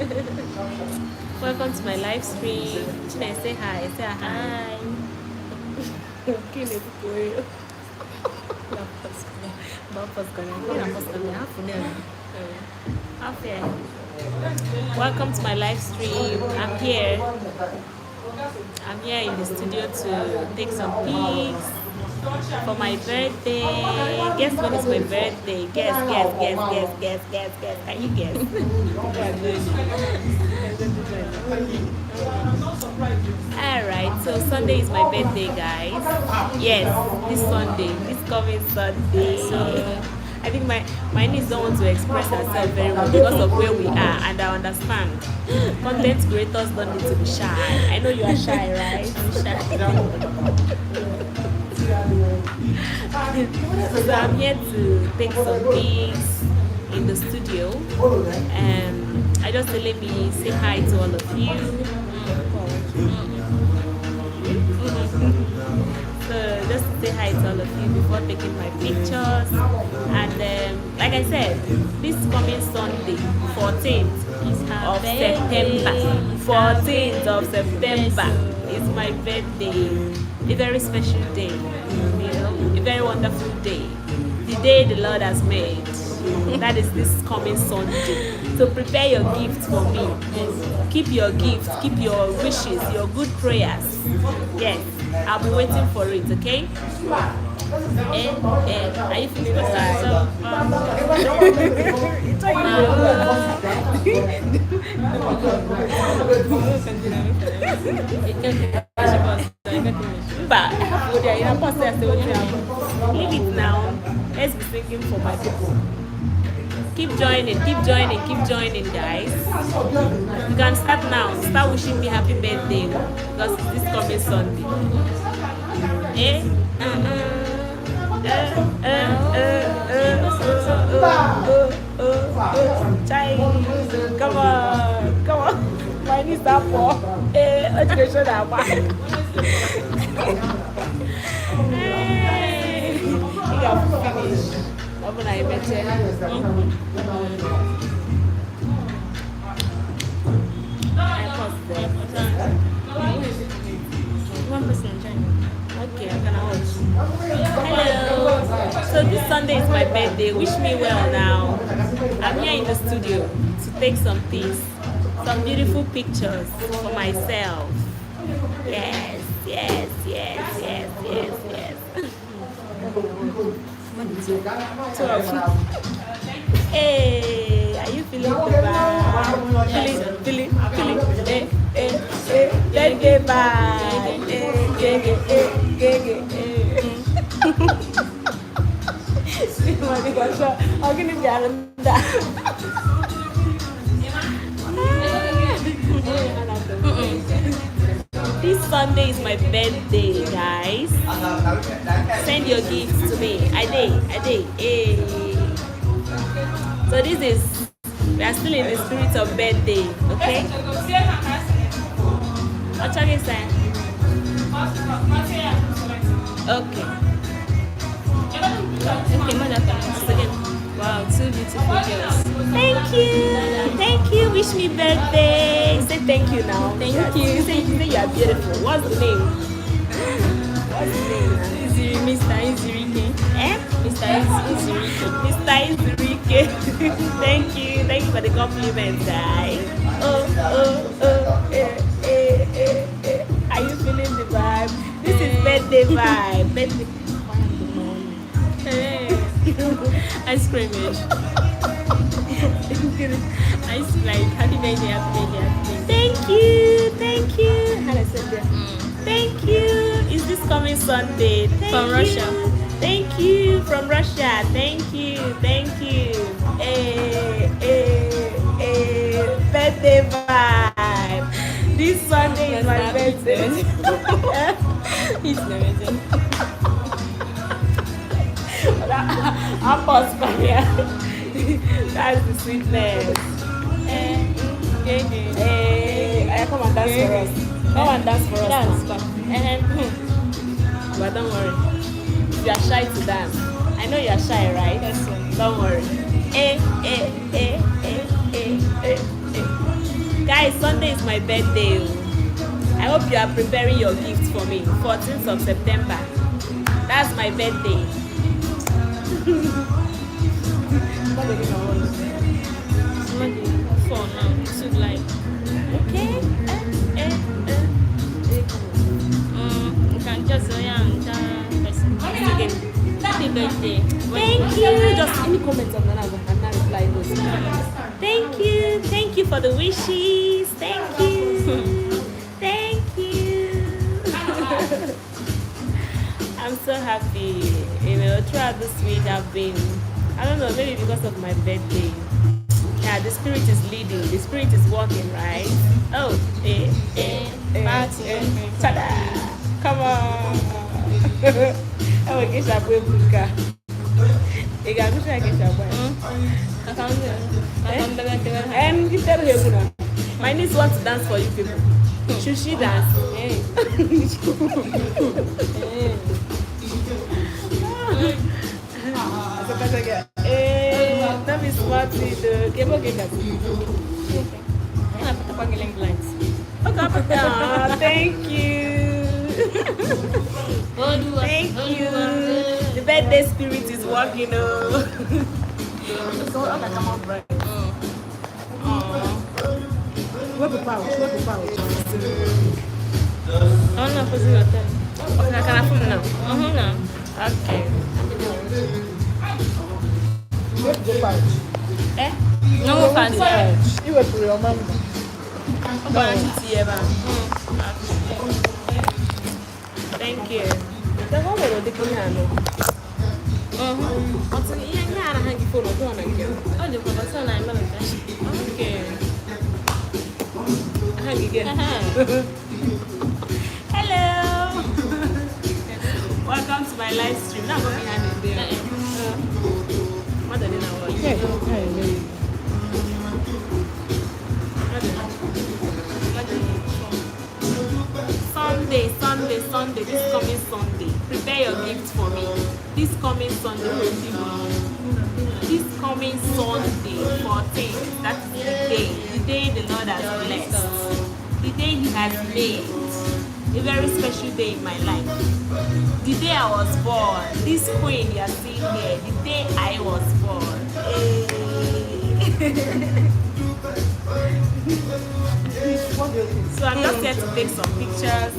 Welcome to my live stream. Chine, say hi. Say hi. Welcome to my live stream. I'm here in the studio to take some pics for my birthday. Guess when is my birthday? Guess. Can you guess? Alright, so Sunday is my birthday, guys. Yes, this Sunday, this coming Sunday. So I think my niece don't want to express herself very well because of where we are, and I understand. Content creators don't need to be shy. I know you are shy, right? I'm shy. So I'm here to take some pics in the studio. I just let me say hi to all of you. So just to say hi to all of you before taking my pictures. And like I said, this coming Sunday, 14th of September. 14th of September is my birthday. A very special day, a very wonderful day. The day the Lord has made. That is this coming Sunday. So prepare your gifts for me. Keep your gifts, keep your wishes, your good prayers. Yes, I'll be waiting for it, okay? Are you feeling yourself? Leave it now. Let's be singing for my people. Keep joining, guys. You can start now. Start wishing me happy birthday because it's this coming Sunday. Come on. My knees are for education. You have finished. When I met you. I paused there. 1% joining. Okay, I'm gonna watch. Hello. So this Sunday is my birthday. Wish me well now. I'm here in the studio to take some pics, some beautiful pictures for myself. Yes. Hey, are you feeling the vibe? Feeling, birthday vibe. I'm gonna be on that. This Sunday is my birthday, guys. Send your gifts to me. I did. Hey. So we are still in the spirit of birthday, okay? What are you saying? Okay. Wow, two beautiful girls. Thank you. Wish me birthday. Say thank you now. Thank you. Say you are beautiful. What's the name? Mr. Izirike. Mr. Izirike. Thank you for the compliment, guys. Are you feeling the vibe? This is birthday vibe. Ice creamish. Ice like happy birthday. Thank you. Thank you. Is this coming Sunday? From Russia. Thank you. From Russia. Thank you. Birthday vibe. This Sunday is my birthday. It's amazing. I'm pause for here. That's the sweetness. Come and dance for us. But don't worry. You are shy to dance. I know you are shy, right? Yes, sir. Don't worry. Guys, Sunday is my birthday. I hope you are preparing your gift for me. 14th of September. That's my birthday. Okay. You can just happy birthday. Thank you. Just any comments on that and not reply those. Thank you. Thank you for the wishes. Thank you. Thank you. I'm so happy. Throughout this week I've been, I don't know, maybe because of my birthday. Yeah, the spirit is leading. The spirit is working, right? Oh, tada! Come on. Oh, Kesha boy buka. Ega kusha Kesha boy. And you tell her, my niece wants to dance for you people. Should she dance? That is smart. Thank you. Thank you. The birthday spirit is working. What the pouch? I'm not putting your time. Okay, can I film now? No. Okay. Where's the pouch? No fancy. You were to your mom. Thank you. The whole world is going on. What's in here? I hang phone on again. Oh, the professor and I'm Okay. Hang again. Hello. Welcome to my live stream. Now go behind it there. What do you know? Sunday, this coming Sunday. Prepare your gift for me. This coming Sunday, this coming Sunday, 14th, that's the day the Lord has blessed, the day He has made, a very special day in my life. The day I was born, this queen you are seeing here, the day I was born. So I'm just here to take some pictures.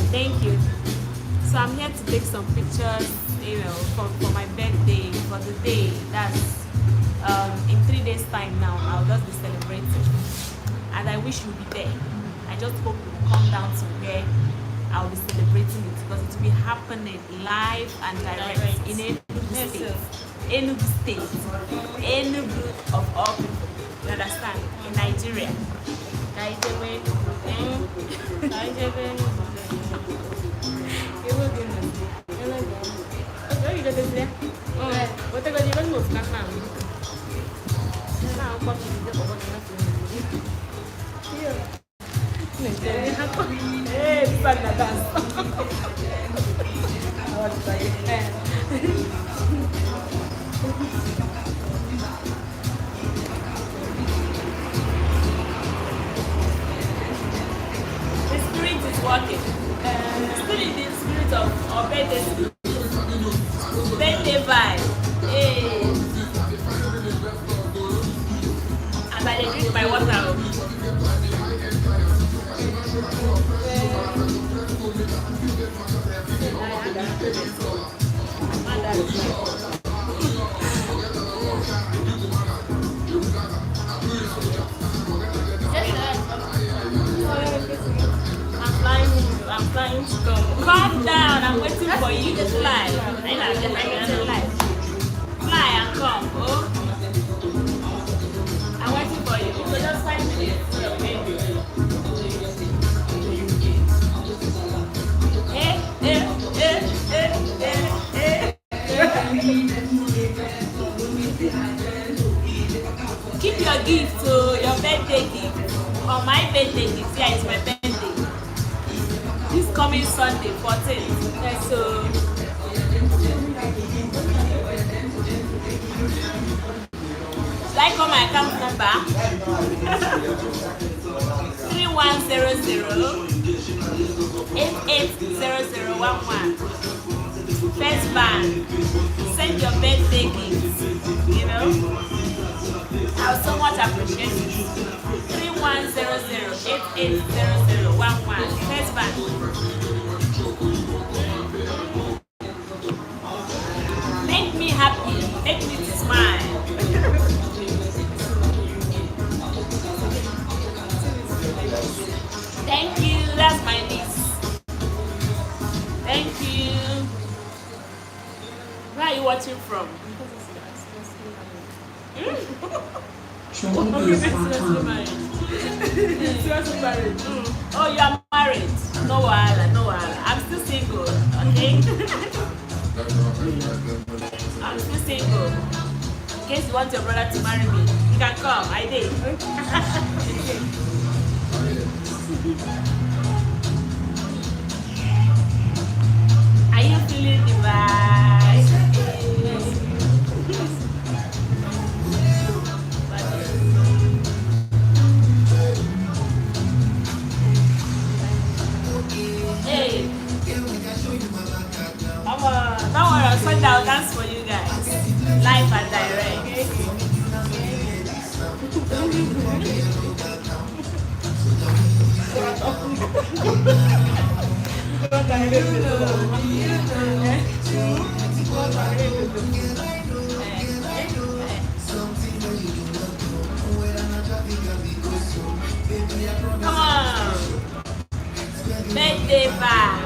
Thank you. So I'm here to take some pictures, for my birthday, for the day. That's in 3 days time now. I'll just be celebrating, and I wish you'll be there. I just hope you'll come down to where I'll be celebrating it, because it will be happening live and direct in Enugu State. Enugu of all people. You understand? In Nigeria. Working. Still in the spirit of birthday vibe. Hey. And I drink my water. I'm flying to come. Calm down, I'm waiting for you to fly. Fly and come, oh. I'm waiting for you. So just 5 minutes. Keep your gift, your birthday gift. Or my birthday gift. Yeah, it's my birthday. This coming Sunday, 14th. So I call my account number? 3100-880011. First Bank. Send your birthday gifts. You know? I would so much appreciate it. 3100-880011. First Bank. Make me happy. Make me smile. Thank you. That's my niece. Thank you. Where are you watching from? Seriously married. Oh, you are married. No wahala, no wahala. I'm still single. Okay. I'm still single. In case you want your brother to marry me, you can come. I did. Are you feeling the vibe? Hey. Come on. Don't worry, I'll send out dance for you guys. Live and direct. Come on. Birthday vibe.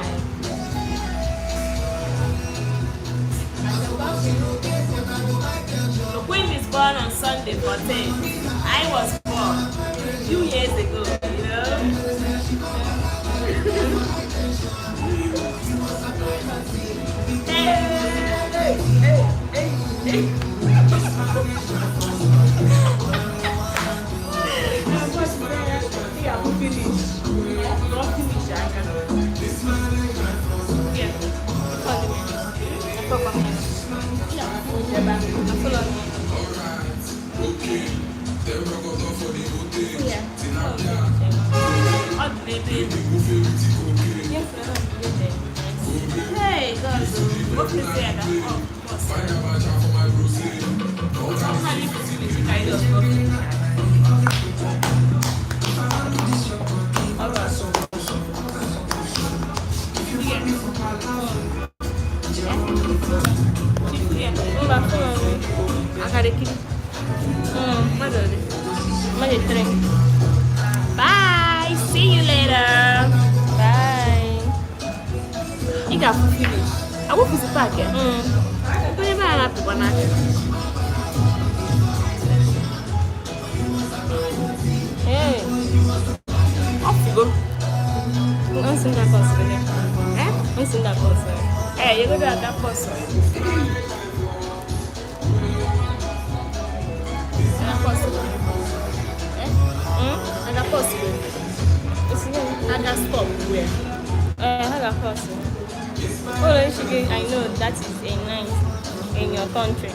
The queen is born on Sunday 14th. I was born 2 years ago, you know. Hey, God, what is there? Bye. See you later. Bye. You got to finish. I will visit back again. Whenever I have to go back. Hey. Off you go. What's in that course? Eh? What's in that course? Hey, you go to that person. And of course, It's here. and a stop where? Hanga course. Oh, I know that is a night in your country.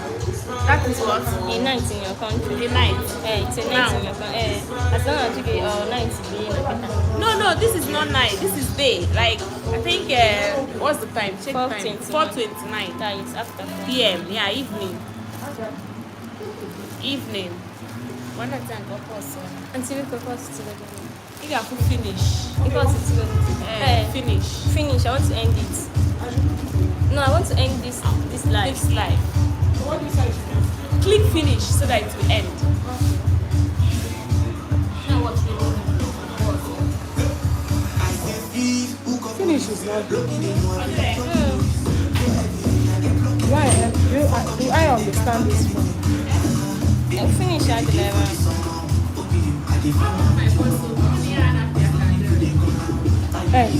That is what? A night in your country. The night. It's a night in your country. As long as you get night to be in a better. No, this is not night. This is day. Like, I think, what's the time? Check time. 4:29 That is after. p.m. Yeah, evening. Evening. When I think of course. Until you propose to the You have to finish. because it's good. Finish. Finish. I want to end it. No, I want to end this live. This live. What do you say? Click finish so that it will end. Now what we do? Finish is not good. Why? Do I understand this one? Finish at 11. Hey.